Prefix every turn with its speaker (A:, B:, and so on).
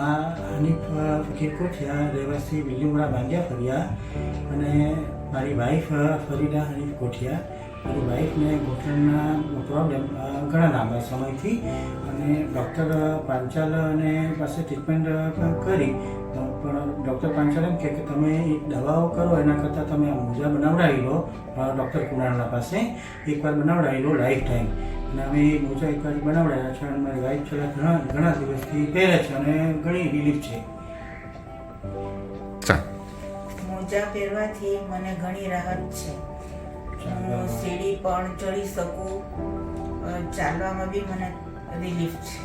A: આ હનીફ કોઠિયા રહેવાસી વિલીમડા બાંગ્યા ફર્યા અને મારી વાઈફ ફરીદા હનીફ કોઠિયા. મારી વાઈફને ઘૂંટણના પ્રોબ્લેમ ઘણા લાંબા સમયથી અને ડૉક્ટર પાંચાલને પાસે ટ્રીટમેન્ટ કરી પણ ડૉક્ટર પાંચાલ એમ કે તમે દવાઓ કરો એના કરતાં તમે આ મોજા બનાવડાવી લો ડૉક્ટર કુણાલના પાસે એકવાર બનાવડાવી લો લાઈફ ટાઈમ. અને અમે એ મોજા એકવાર બનાવડાવ્યા છે અને મારી વાઈફ છેલ્લા ઘણા દિવસથી પહેરે છે અને ઘણી રિલીફ છે.
B: મોજા પહેરવાથી મને ઘણી રાહત છે. હું સીડી પણ ચડી શકું, ચાલવામાં બી મને રિલીફ છે.